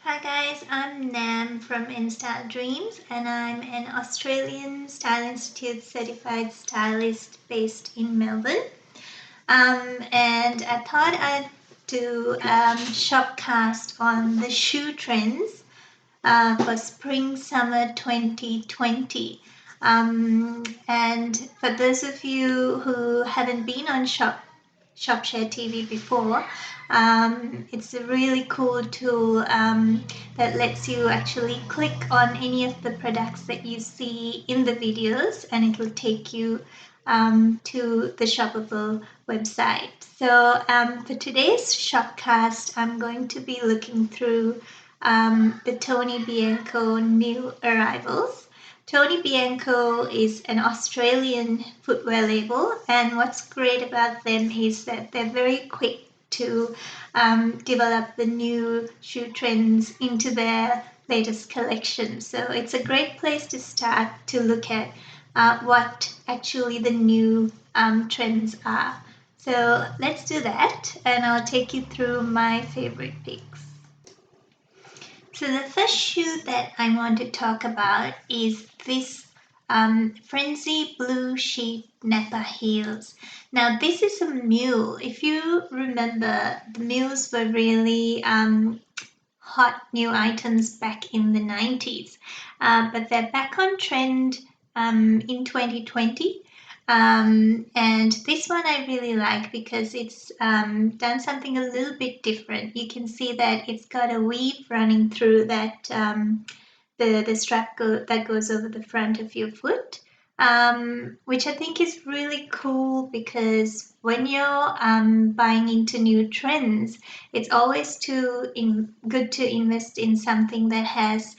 Hi guys, I'm Nam from InStyle Dreams and I'm an Australian Style Institute certified stylist based in Melbourne. And I thought I'd do shopcast on the shoe trends for spring summer 2020. And for those of you who haven't been on ShopShare TV before, it's a really cool tool that lets you actually click on any of the products that you see in the videos and it will take you to the shoppable website. So for today's shopcast, I'm going to be looking through the Tony Bianco new arrivals. Tony Bianco is an Australian footwear label, and what's great about them is that they're very quick to develop the new shoe trends into their latest collection. So it's a great place to start to look at what actually the new trends are. So let's do that, and I'll take you through my favorite picks. So the first shoe that I want to talk about is this Frenzy Blue Sheep Nappa heels. Now this is a mule. If you remember, the mules were really hot new items back in the 90s, but they're back on trend in 2020. And this one I really like because it's done something a little bit different. You can see that it's got a weave running through that the strap that goes over the front of your foot, which I think is really cool because when you're buying into new trends, it's always good to invest in something that has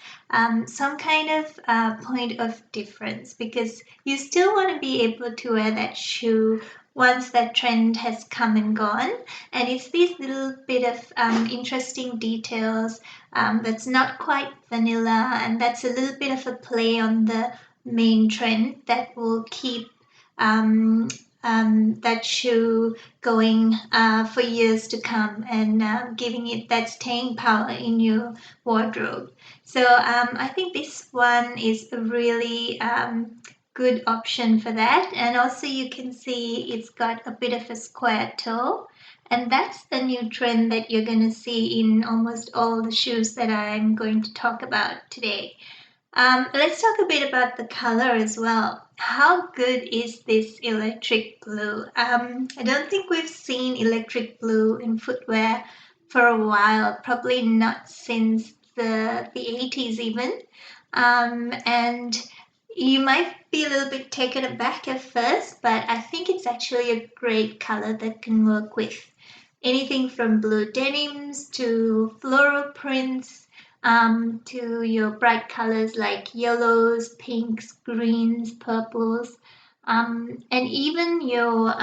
some kind of point of difference because you still want to be able to wear that shoe once that trend has come and gone. And it's these little bit of interesting details that's not quite vanilla and that's a little bit of a play on the main trend that will keep that shoe going for years to come and giving it that staying power in your wardrobe. So I think this one is a really good option for that. And also you can see it's got a bit of a square toe. And that's the new trend that you're going to see in almost all the shoes that I'm going to talk about today. Let's talk a bit about the color as well. How good is this electric blue? I don't think we've seen electric blue in footwear for a while, probably not since the 80s even. And you might be a little bit taken aback at first, but I think it's actually a great color that can work with anything from blue denims to floral prints to your bright colors like yellows, pinks, greens, purples, and even your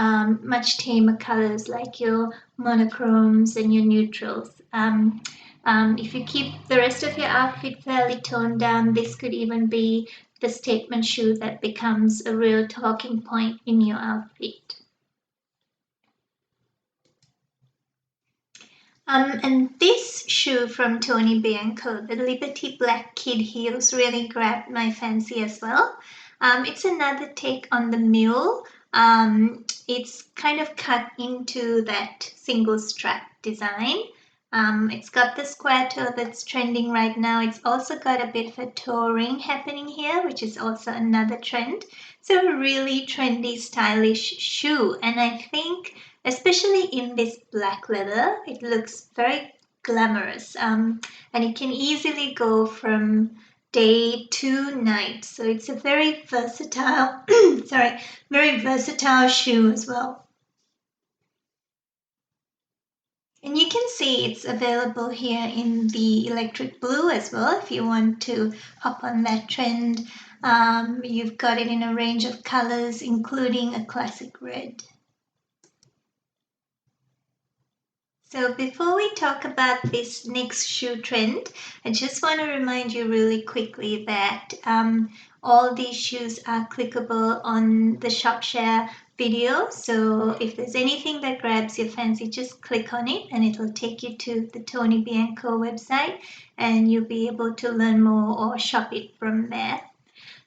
much tamer colors like your monochromes and your neutrals. If you keep the rest of your outfit fairly toned down, this could even be the statement shoe that becomes a real talking point in your outfit. And this shoe from Tony Bianco, the Liberty Black Kid Heels, really grabbed my fancy as well. It's another take on the mule. It's kind of cut into that single strap design. It's got the square toe that's trending right now. It's also got a bit of a toe ring happening here, which is also another trend. So a really trendy, stylish shoe. And I think especially in this black leather, it looks very glamorous and it can easily go from day to night. So it's a very versatile, very versatile shoe as well. And you can see it's available here in the electric blue as well if you want to hop on that trend. You've got it in a range of colors, including a classic red. So before we talk about this next shoe trend, I just want to remind you really quickly that all these shoes are clickable on the ShopShare video. So if there's anything that grabs your fancy, just click on it and it'll take you to the Tony Bianco website and you'll be able to learn more or shop it from there.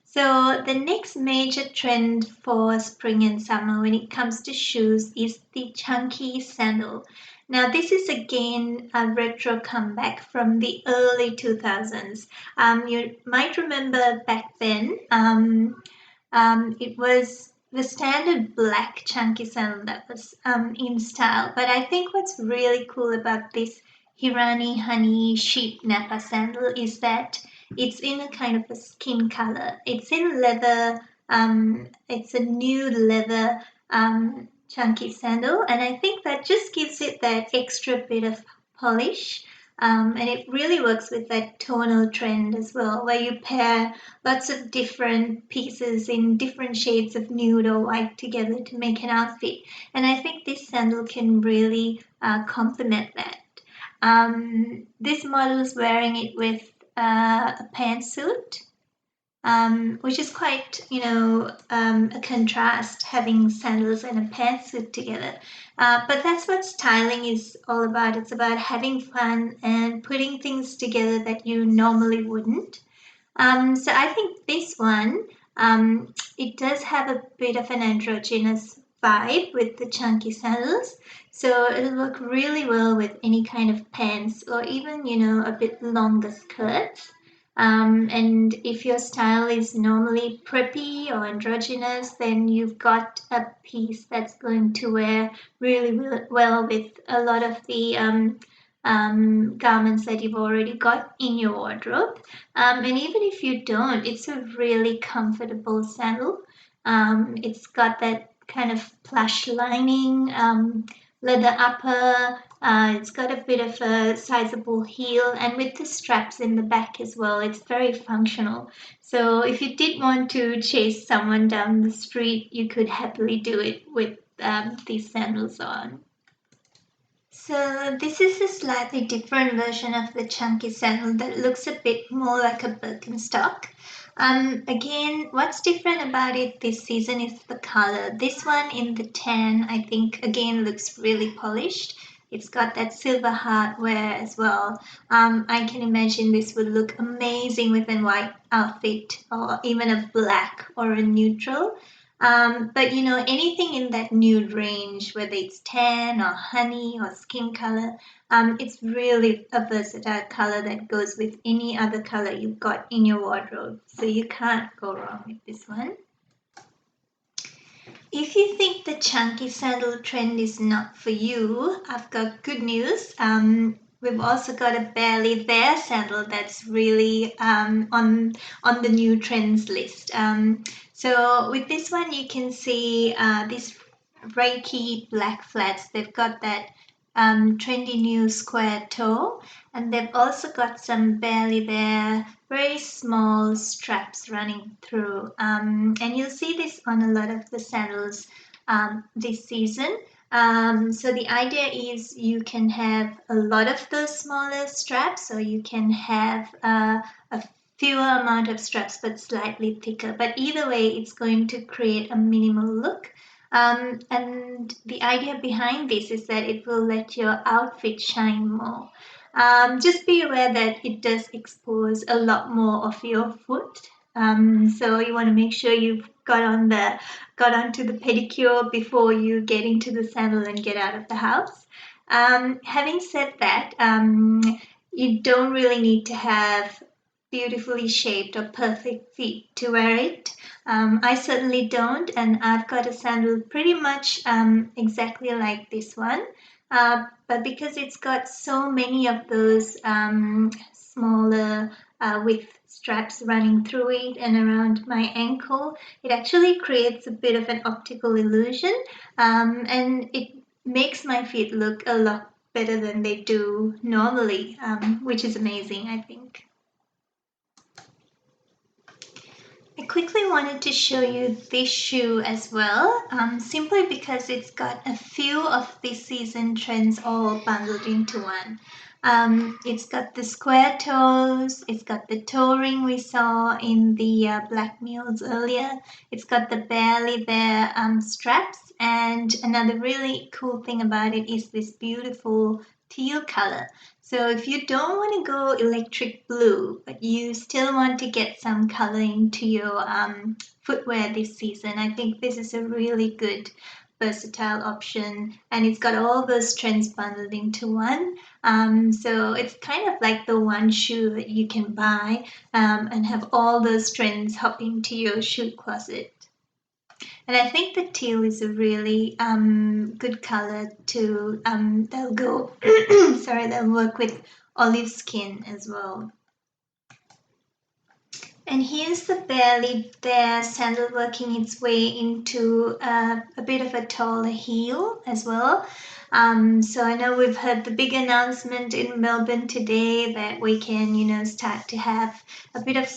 So the next major trend for spring and summer when it comes to shoes is the chunky sandal. Now this is again a retro comeback from the early 2000s. You might remember back then it was the standard black chunky sandal that was in style. But I think what's really cool about this Hiranni honey sheep Nappa sandal is that it's in a kind of a skin color. It's in leather. It's a nude leather chunky sandal, and I think that just gives it that extra bit of polish. And it really works with that tonal trend as well, where you pair lots of different pieces in different shades of nude or white together to make an outfit. And I think this sandal can really complement that. This model is wearing it with a pantsuit, which is quite, a contrast having sandals and a pantsuit together. But that's what styling is all about. It's about having fun and putting things together that you normally wouldn't. So I think this one, it does have a bit of an androgynous vibe with the chunky sandals. So it'll work really well with any kind of pants or even, a bit longer skirts. And if your style is normally preppy or androgynous, then you've got a piece that's going to wear really well with a lot of the garments that you've already got in your wardrobe. And even if you don't, it's a really comfortable sandal. It's got that kind of plush lining, leather upper. It's got a bit of a sizable heel, and with the straps in the back as well, it's very functional. So if you did want to chase someone down the street, you could happily do it with these sandals on. So this is a slightly different version of the chunky sandal that looks a bit more like a Birkenstock. Again, what's different about it this season is the color. This one in the tan, I think, again looks really polished. It's got that silver hardware as well. I can imagine this would look amazing with a white outfit or even a black or a neutral. But anything in that nude range, whether it's tan or honey or skin color, it's really a versatile color that goes with any other color you've got in your wardrobe. So you can't go wrong with this one. If you think the chunky sandal trend is not for you, I've got good news. We've also got a barely there sandal that's really on the new trends list. So with this one, you can see these Reiki black flats. They've got that trendy new square toe, and they've also got some barely there, very small straps running through. And you'll see this on a lot of the sandals this season. So the idea is you can have a lot of those smaller straps, or you can have a fewer amount of straps but slightly thicker. But either way, it's going to create a minimal look. And the idea behind this is that it will let your outfit shine more. Just be aware that it does expose a lot more of your foot. So you want to make sure you've got onto the pedicure before you get into the sandal and get out of the house. Having said that, you don't really need to have beautifully shaped or perfect feet to wear it. I certainly don't, and I've got a sandal pretty much exactly like this one. But because it's got so many of those smaller with straps running through it and around my ankle, it actually creates a bit of an optical illusion, and it makes my feet look a lot better than they do normally, which is amazing, I think. I quickly wanted to show you this shoe as well, simply because it's got a few of this season trends all bundled into one. It's got the square toes. It's got the toe ring we saw in the black mules earlier. It's got the barely there straps. And another really cool thing about it is this beautiful teal color. So if you don't want to go electric blue, but you still want to get some color into your footwear this season, I think this is a really good versatile option, and it's got all those trends bundled into one. So it's kind of like the one shoe that you can buy and have all those trends hop into your shoe closet. And I think the teal is a really good color to they'll go sorry, they'll work with olive skin as well. And here's the barely there sandal working its way into a bit of a taller heel as well. So I know we've heard the big announcement in Melbourne today that we can, start to have a bit of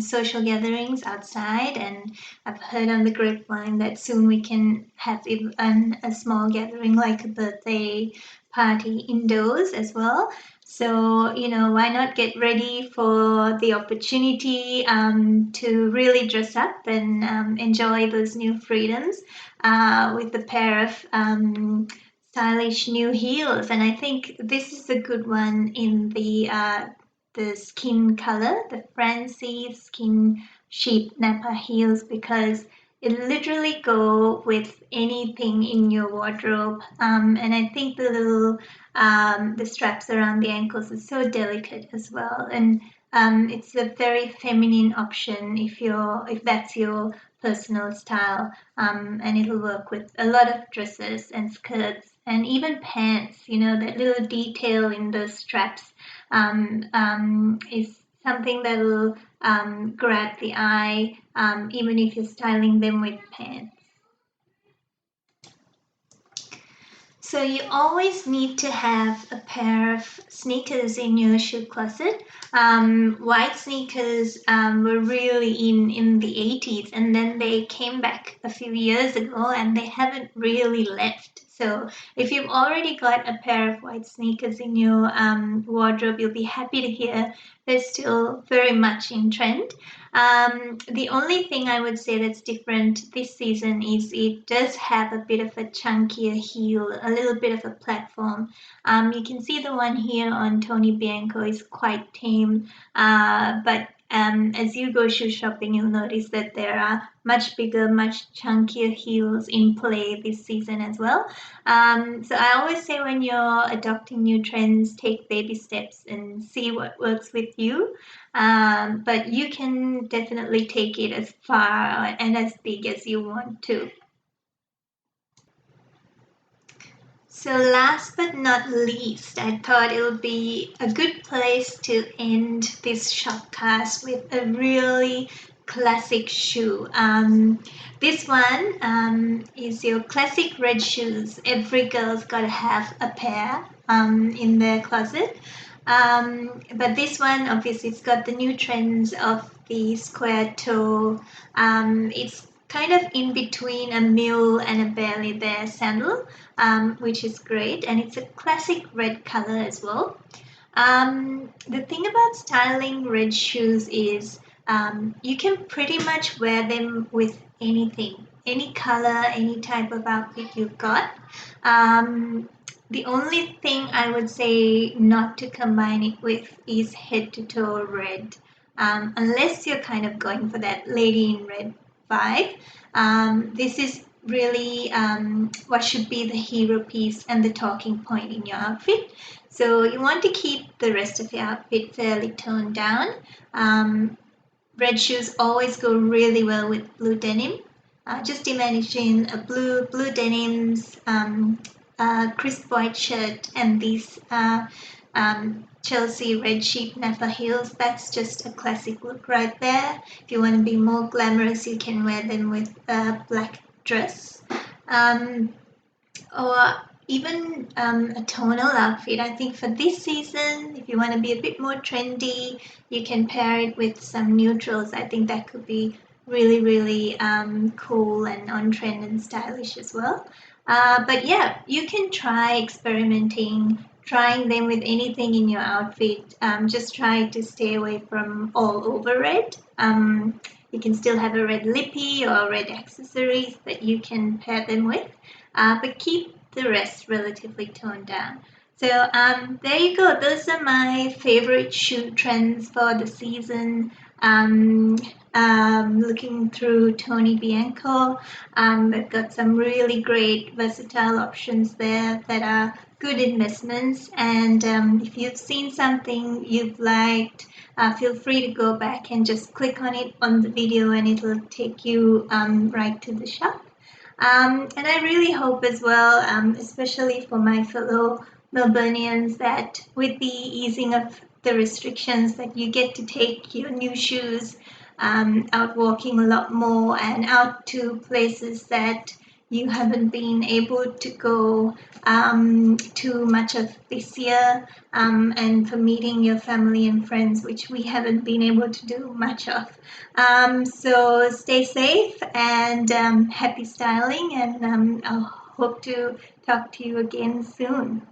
social gatherings outside. And I've heard on the grapevine that soon we can have even a small gathering like a birthday party indoors as well. So, why not get ready for the opportunity to really dress up and enjoy those new freedoms with a pair of stylish new heels. And I think this is a good one in the skin color, the Franci skin sheep Nappa heels, because it literally go with anything in your wardrobe. And I think the straps around the ankles are so delicate as well, and it's a very feminine option if that's your personal style, and it'll work with a lot of dresses and skirts and even pants. That little detail in those straps is something that will grab the eye, even if you're styling them with pants. So you always need to have a pair of sneakers in your shoe closet. White sneakers were really in the 80s, and then they came back a few years ago and they haven't really left. So if you've already got a pair of white sneakers in your wardrobe, you'll be happy to hear they're still very much in trend. The only thing I would say that's different this season is it does have a bit of a chunkier heel, a little bit of a platform. You can see the one here on Tony Bianco is quite tame, but as you go shoe shopping, you'll notice that there are much bigger, much chunkier heels in play this season as well. So I always say when you're adopting new trends, take baby steps and see what works with you. But you can definitely take it as far and as big as you want to. So last but not least, I thought it would be a good place to end this shopcast with a really classic shoe. This one is your classic red shoes. Every girl's got to have a pair in their closet. But this one, obviously, it's got the new trends of the square toe. It's kind of in between a mule and a barely there sandal, which is great. And it's a classic red color as well. The thing about styling red shoes is you can pretty much wear them with anything, any color, any type of outfit you've got. The only thing I would say not to combine it with is head to toe red, unless you're kind of going for that lady in red vibe. This is really what should be the hero piece and the talking point in your outfit. So you want to keep the rest of your outfit fairly toned down. Red shoes always go really well with blue denim. Just imagine a blue denims, crisp white shirt, and these Chelsey red sheep Nappa heels. That's just a classic look right there. If you want to be more glamorous, you can wear them with a black dress. Or even a tonal outfit. I think for this season, if you want to be a bit more trendy, you can pair it with some neutrals. I think that could be really, really cool and on trend and stylish as well. But yeah, you can try experimenting, trying them with anything in your outfit, just try to stay away from all over red. You can still have a red lippy or red accessories that you can pair them with, but keep the rest relatively toned down. So there you go. Those are my favorite shoe trends for the season. Um, Looking through Tony Bianco, they've got some really great versatile options there that are good investments. And if you've seen something you've liked, feel free to go back and just click on it on the video and it'll take you right to the shop. And I really hope as well, especially for my fellow Melburnians, that with the easing of the restrictions that you get to take your new shoes out walking a lot more and out to places that you haven't been able to go too much of this year, and for meeting your family and friends, which we haven't been able to do much of. So stay safe and happy styling, and I'll hope to talk to you again soon.